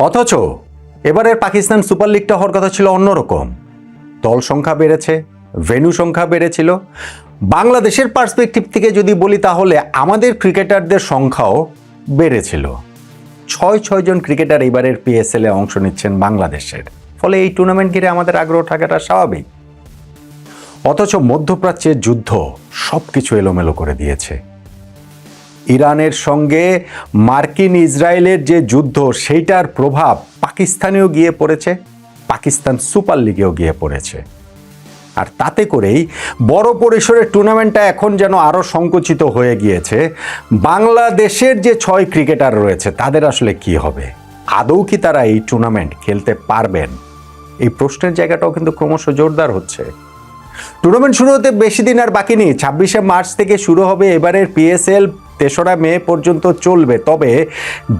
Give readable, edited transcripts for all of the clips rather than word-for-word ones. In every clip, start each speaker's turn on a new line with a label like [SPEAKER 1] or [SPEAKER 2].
[SPEAKER 1] অথচ এবারের পাকিস্তান সুপার লিগটা হওয়ার কথা ছিল অন্যরকম। দল সংখ্যা বেড়েছে, ভেন্যু সংখ্যা বেড়েছিল। বাংলাদেশের পার্সপেক্টিভ থেকে যদি বলি তাহলে আমাদের ক্রিকেটারদের সংখ্যাও বেড়েছিল। ৬ জন ক্রিকেটার এবারের পিএসএল এ অংশ নিচ্ছেন বাংলাদেশের, ফলে এই টুর্নামেন্ট ঘিরে আমাদের আগ্রহ থাকাটা স্বাভাবিক। অথচ মধ্যপ্রাচ্যের যুদ্ধ সবকিছু এলোমেলো করে দিয়েছে। ইরানের সঙ্গে মার্কিন ইসরায়েলের যে যুদ্ধ, সেইটার প্রভাব পাকিস্তানেও গিয়ে পড়েছে, পাকিস্তান সুপার লিগেও গিয়ে পড়েছে। আর তাতে করেই বড় পরিসরের টুর্নামেন্টটা এখন যেন আরও সংকুচিত হয়ে গিয়েছে। বাংলাদেশের যে 6 ক্রিকেটার রয়েছে তাদের আসলে কি হবে? আদৌ কি তারা এই টুর্নামেন্ট খেলতে পারবেন? এই প্রশ্নের জায়গাটাও কিন্তু ক্রমশ জোরদার হচ্ছে। টুর্নামেন্ট শুরু হতে বেশি দিন আর বাকি নেই। 26শে মার্চ থেকে শুরু হবে এবারের পিএসএল, 3রা মে পর্যন্ত চলবে। তবে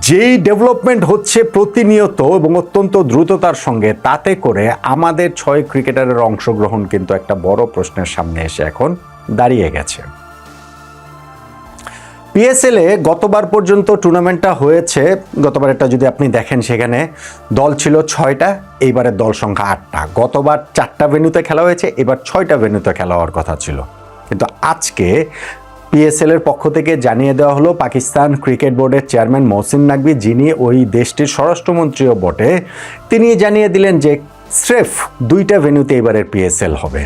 [SPEAKER 1] যেই ডেভেলপমেন্ট হচ্ছে প্রতিনিয়ত এবং অত্যন্ত দ্রুততার সঙ্গে, তাতে করে আমাদের 6 ক্রিকেটারের অংশগ্রহণ কিন্তু একটা বড় প্রশ্নের সামনে এসে এখন দাঁড়িয়ে গেছে। পিএসএলে গতবার পর্যন্ত টুর্নামেন্টটা হয়েছে, গতবারেরটা যদি আপনি দেখেন সেখানে দল ছিল 6টা, এইবারের দল সংখ্যা 8টা। গতবার 4টা ভেন্যুতে খেলা হয়েছে, এবার 6টা ভেন্যুতে খেলা হওয়ার কথা ছিল। কিন্তু আজকে পিএসএল এর পক্ষ থেকে জানিয়ে দেওয়া হলো, পাকিস্তান ক্রিকেট বোর্ডের চেয়ারম্যান মহসিন নাকভি, যিনি ওই দেশটির স্বরাষ্ট্রমন্ত্রীও বটে, তিনি জানিয়ে দিলেন যে স্রেফ 2টা ভেন্যুতে এবারের পিএসএল হবে,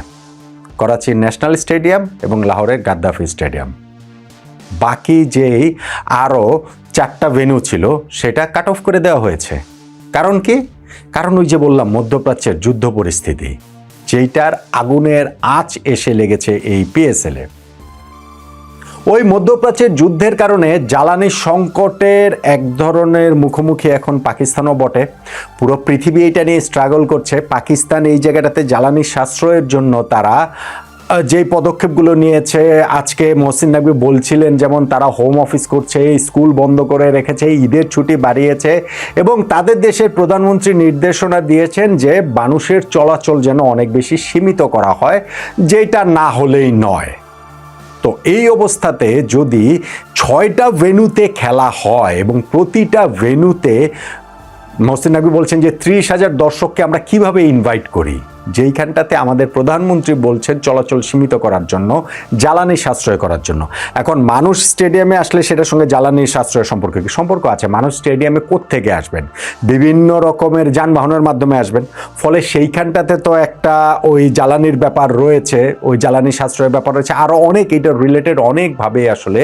[SPEAKER 1] করাচির ন্যাশনাল স্টেডিয়াম এবং লাহোরের গাদ্দাফি স্টেডিয়াম। বাকি যেই আরও 4টা ভেন্যু ছিল সেটা কাট অফ করে দেওয়া হয়েছে। কারণ কি? কারণ ওই যে বললাম, মধ্যপ্রাচ্যের যুদ্ধ পরিস্থিতি, যেইটার আগুনের আঁচ এসে লেগেছে এই পিএসএল এ। ওই মধ্যপ্রাচ্যের যুদ্ধের কারণে জ্বালানি সংকটের এক ধরনের মুখোমুখি এখন পাকিস্তানও বটে। পুরো পৃথিবী এটা নিয়ে স্ট্রাগল করছে। পাকিস্তান এই জায়গাটাতে জ্বালানি সাশ্রয়ের জন্য তারা যেই পদক্ষেপগুলো নিয়েছে, আজকে মহসিন নাকভি বলছিলেন, যেমন তারা হোম অফিস করছে, স্কুল বন্ধ করে রেখেছে, ঈদের ছুটি বাড়িয়েছে এবং তাদের দেশের প্রধানমন্ত্রী নির্দেশনা দিয়েছেন যে মানুষের চলাচল যেন অনেক বেশি সীমিত করা হয়, যেটা না হলেই নয়। তো এই অবস্থাতে যদি 6টা ভেন্যুতে খেলা হয় এবং প্রতিটা ভেন্যুতে মহসিন নাকভি বলছেন যে 30,000 দর্শককে আমরা কিভাবে ইনভাইট করি, যেইখানটাতে আমাদের প্রধানমন্ত্রী বলছেন চলাচল সীমিত করার জন্য, জ্বালানি সাশ্রয় করার জন্য। এখন মানুষ স্টেডিয়ামে আসলে সেটার সঙ্গে জ্বালানির সাশ্রয়ের সম্পর্ক কি? সম্পর্ক আছে। মানুষ স্টেডিয়ামে কোত্থেকে আসবেন? বিভিন্ন রকমের যানবাহনের মাধ্যমে আসবেন। ফলে সেইখানটাতে তো একটা ওই জ্বালানির ব্যাপার রয়েছে, ওই জ্বালানি সাশ্রয়ের ব্যাপার রয়েছে, আরও অনেক এটা রিলেটেড অনেকভাবে আসলে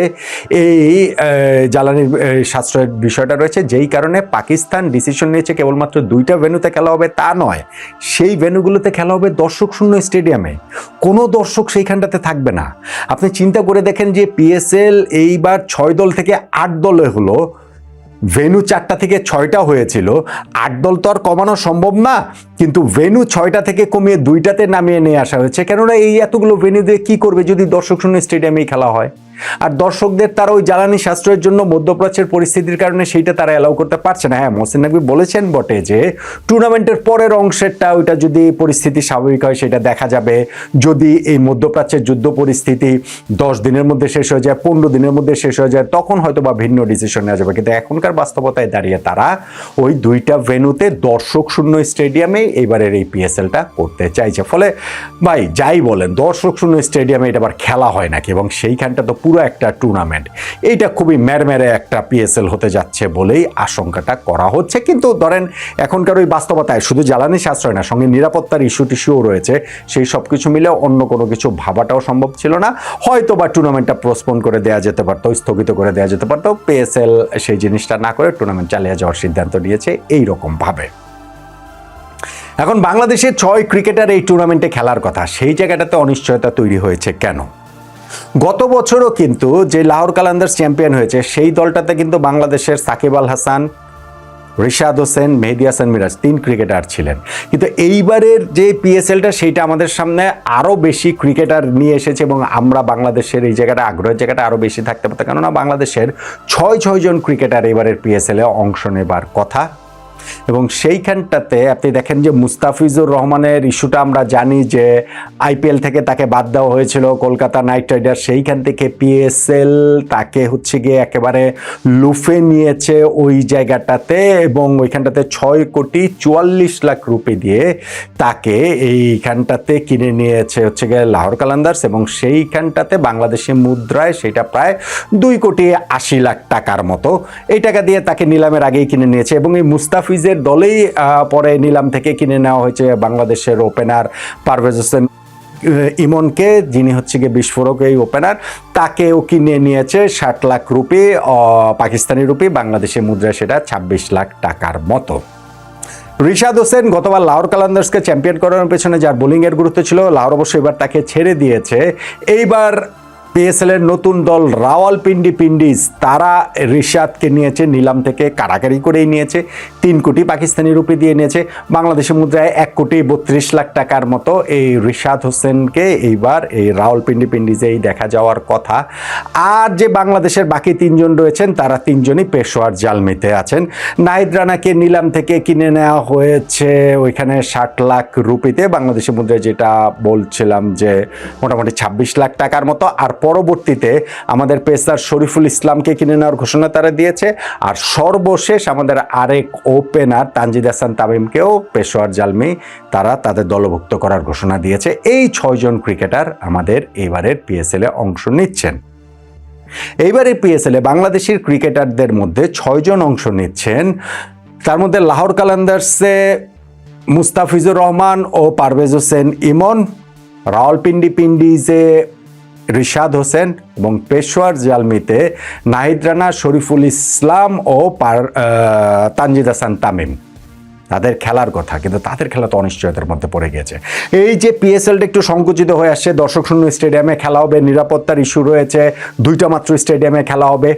[SPEAKER 1] এই জ্বালানির সাশ্রয়ের বিষয়টা রয়েছে। যেই কারণে পাকিস্তান ডিসিশন নিয়েছে কেবলমাত্র 2টা ভেন্যুতে খেলা হবে তা নয়, সেই ভেন্যুগুলোতে খেলা হবে দর্শক শূন্য স্টেডিয়ামে, কোনো দর্শক সেইখানটাতে থাকবে না। আপনি চিন্তা করে দেখেন যে পিএসএল এইবার 6 দল থেকে 8 দলে হলো, ভেন্যু 4টা থেকে 6টা হয়েছিল, 8 দল তো আর কমানো সম্ভব না, কিন্তু ভেন্যু 6টা থেকে কমিয়ে 2টাতে নামিয়ে নিয়ে আসা হয়েছে। কেননা এই এতগুলো ভেন্যু দিয়ে কি করবে যদি দর্শক শূন্য স্টেডিয়ামেই খেলা হয়? আর দর্শকদের তারা ওই জ্বালানি সাশ্রয়ের জন্য মধ্যপ্রাচ্যের পরিস্থিতির কারণে সেইটা তারা অ্যালাউ করতে পারছে না। হ্যাঁ, মহসিন নাকভি বলেছেন বটে যে টুর্নামেন্টের পরের অংশেরটা ওইটা যদি পরিস্থিতি স্বাভাবিক হয় সেটা দেখা যাবে। যদি এই মধ্যপ্রাচ্যের যুদ্ধ পরিস্থিতি 10 দিনের মধ্যে শেষ হয়ে যায়, 15 দিনের মধ্যে শেষ হয়ে যায়, তখন হয়তো বা ভিন্ন ডিসিশন নেওয়া যাবে। কিন্তু এখনকার বাস্তবতায় দাঁড়িয়ে তারা ওই 2টা ভেন্যুতে দর্শক শূন্য স্টেডিয়ামে এবারের এই পিএসএলটা করতে চাইছে। ফলে ভাই যাই বলেন, দর্শক শূন্য স্টেডিয়ামে এটা আবার খেলা হয় নাকি? এবং সেইখানটা তো পুরো একটা টুর্নামেন্ট, এইটা খুবই মেরমেরে একটা পিএসএল হতে যাচ্ছে বলেই আশঙ্কাটা করা হচ্ছে। কিন্তু ধরেন এখনকার ওই বাস্তবতায় শুধু জ্বালানি সাশ্রয় না, সঙ্গে নিরাপত্তার ইস্যু টিস্যুও রয়েছে, সেই সব কিছু মিলে অন্য কোনো কিছু ভাবাটাও সম্ভব ছিল না। হয়তো বা টুর্নামেন্টটা পোস্টপোন করে দেওয়া যেতে পারতো, স্থগিত করে দেওয়া যেতে পারতো। পিএসএল সেই জিনিসটা না করে টুর্নামেন্ট চালিয়ে যাওয়ার সিদ্ধান্ত নিয়েছে এইরকম ভাবে। এখন বাংলাদেশের 6 ক্রিকেটার এই টুর্নামেন্টে খেলার কথা, সেই জায়গাটাতে অনিশ্চয়তা তৈরি হয়েছে কেন? গত বছরও কিন্তু যে লাহোর কালান্দার্স চ্যাম্পিয়ন হয়েছে, সেই দলটাতে কিন্তু বাংলাদেশের সাকিব আল হাসান, রিশাদ হোসেন, মেহেদী হাসান মিরাজ 3 ক্রিকেটার ছিলেন। কিন্তু এইবারের যে পিএসএলটা সেইটা আমাদের সামনে আরও বেশি ক্রিকেটার নিয়ে এসেছে এবং আমরা বাংলাদেশের এই জায়গাটা আগ্রহের জায়গাটা আরও বেশি থাকতে পারতো। কেননা বাংলাদেশের 6 জন ক্রিকেটার এবারের পিএসএলে অংশ নেবার কথা এবং সেইখানটাতে আপনি দেখেন যে মুস্তাফিজুর রহমানের ইস্যুটা আমরা জানি যে আইপিএল থেকে তাকে বাদ দেওয়া হয়েছিল কলকাতা নাইট রাইডার, সেইখান থেকে পিএসএল তাকে হচ্ছে গিয়ে একেবারে লুফে নিয়েছে ওই জায়গাটাতে, এবং ওইখানটাতে 6,44,00,000 রুপি দিয়ে তাকে এইখানটাতে কিনে নিয়েছে হচ্ছে গিয়ে লাহোর কালান্দার্স, এবং সেইখানটাতে বাংলাদেশি মুদ্রায় সেটা প্রায় 2,80,00,000 টাকার মতো। এই টাকা দিয়ে তাকে নিলামের আগেই কিনে নিয়েছে, এবং এই মুস্তাফিজের দলেই পরে নিলাম থেকে কিনে নেওয়া হয়েছে বাংলাদেশের ওপেনার পারভেজ হোসেন ইমনকে, যিনি হচ্ছে গিয়ে বিস্ফোরক এই ওপেনার, তাকেও কিনে নিয়েছে 60 লাখ রুপি পাকিস্তানি রুপি, বাংলাদেশের মুদ্রায় সেটা 26 লাখ টাকার মতো। রিশাদ হোসেন গতবার লাহোর কালান্দার্সকে চ্যাম্পিয়ন করার পেছনে যার বোলিংয়ের গুরুত্ব ছিল, লাহোর অবশ্য এবার তাকে ছেড়ে দিয়েছে। এইবার পিএসএল এর নতুন দল রাওয়ালপিন্ডি পিন্ডিজ, তারা রিশাদকে নিয়েছে নিলাম থেকে, কারাকারি করেই নিয়েছে, 3 কোটি পাকিস্তানি রুপি দিয়ে নিয়েছে, বাংলাদেশের মুদ্রায় 1,32,00,000 টাকার মতো। এই রিশাদ হোসেনকে এইবার এই রাওয়ালপিন্ডি পিন্ডিজেই দেখা যাওয়ার কথা। আর যে বাংলাদেশের বাকি 3 জন রয়েছেন, তারা 3 জনই পেশোয়ার জালমিতে আছেন। নাহিদ রানাকে নিলাম থেকে কিনে নেওয়া হয়েছে ওইখানে 60 লাখ রুপিতে, বাংলাদেশের মুদ্রায় যেটা বলছিলাম যে মোটামুটি 26 লাখ টাকার মতো। আর পরবর্তীতে আমাদের পেসার শরীফুল ইসলামকে কিনে নেওয়ার ঘোষণা তারা দিয়েছে। আর সর্বশেষ আমাদের আরেক ওপেনার তানজিদ হাসান তামিমকেও পেশোয়ার জালমি তারা তাদের দলভুক্ত করার ঘোষণা দিয়েছে। এই 6 জন ক্রিকেটার আমাদের এবারের পিএসএল এ অংশ নিচ্ছেন। এইবারের পিএসএল এ বাংলাদেশের ক্রিকেটারদের মধ্যে 6 জন অংশ নিচ্ছেন। তার মধ্যে লাহোর কালান্দার্সে মুস্তাফিজুর রহমান ও পারভেজ হোসেন ইমন, রাওয়ালপিন্ডি পিন্ডিজে রিশাদ হোসেন, এবং পেশোয়ার জালমিতে নাহিদ রানা, শরীফুল ইসলাম ও তানজিদ হাসান তামিম। তাদের খেলার কথা, কিন্তু তাদের খেলা তো অনিশ্চয়তার মধ্যে পড়ে গেছে। এই যে পিএসএলটা একটু সংকুচিত হয়ে আসছে, দর্শক শূন্য স্টেডিয়ামে খেলা হবে, নিরাপত্তার ইস্যু রয়েছে, 2টা মাত্র স্টেডিয়ামে খেলা হবে।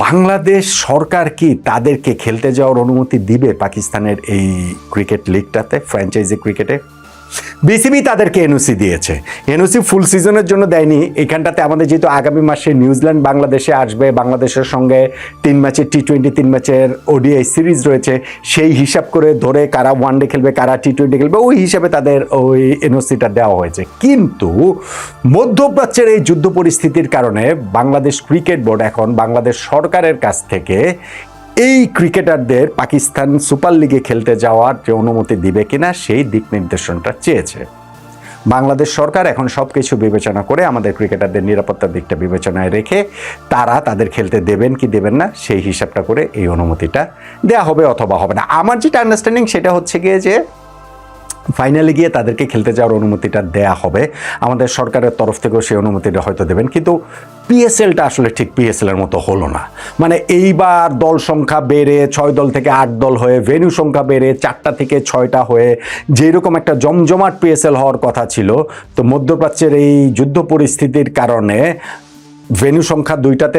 [SPEAKER 1] বাংলাদেশ সরকার কি তাদেরকে খেলতে যাওয়ার অনুমতি দিবে পাকিস্তানের এই ক্রিকেট লিগটাতে, ফ্র্যাঞ্চাইজি ক্রিকেটে? বিসিবি তাদেরকে এনওসি দিয়েছে, এনওসি ফুল সিজনের জন্য দেয়নি। এখানটাতে আমাদের যেহেতু আগামী মাসে নিউজিল্যান্ড বাংলাদেশে আসবে, বাংলাদেশের সঙ্গে 3 ম্যাচের T20, 3 ম্যাচের ওডিআই সিরিজ রয়েছে, সেই হিসাব করে ধরে কারা ওয়ানডে খেলবে কারা T20 খেলবে, ওই হিসাবে তাদের ওই এনওসিটা দেওয়া হয়েছে। কিন্তু মধ্যপ্রাচ্যের এই যুদ্ধ পরিস্থিতির কারণে বাংলাদেশ ক্রিকেট বোর্ড এখন বাংলাদেশ সরকারের কাছ থেকে এই ক্রিকেটারদের পাকিস্তান সুপার লিগে খেলতে যাওয়ার যে অনুমতি দিবে কিনা সেই দিক নির্দেশনটা চেয়েছে। বাংলাদেশ সরকার এখন সব কিছু বিবেচনা করে আমাদের ক্রিকেটারদের নিরাপত্তার দিকটা বিবেচনায় রেখে তারা তাদের খেলতে দেবেন কি দেবেন না সেই হিসাবটা করে এই অনুমতিটা দেয়া হবে অথবা হবে না। আমার যেটা আন্ডারস্ট্যান্ডিং সেটা হচ্ছে গিয়ে যে ফাইনালে গিয়ে তাদেরকে খেলতে যাওয়ার অনুমতিটা দেয়া হবে, আমাদের সরকারের তরফ থেকেও সেই অনুমতিটা হয়তো দেবেন। কিন্তু পিএসএলটা আসলে ঠিক পিএসএলের মতো হলো না। মানে এইবার দল সংখ্যা বেড়ে 6 দল থেকে 8 দল হয়ে, ভেন্যু সংখ্যা বেড়ে 4টা থেকে 6টা হয়ে যেরকম একটা জমজমাট পিএসএল হওয়ার কথা ছিল, তো মধ্যপ্রাচ্যের এই যুদ্ধ পরিস্থিতির কারণে ভেন্যু সংখ্যা 2টাতে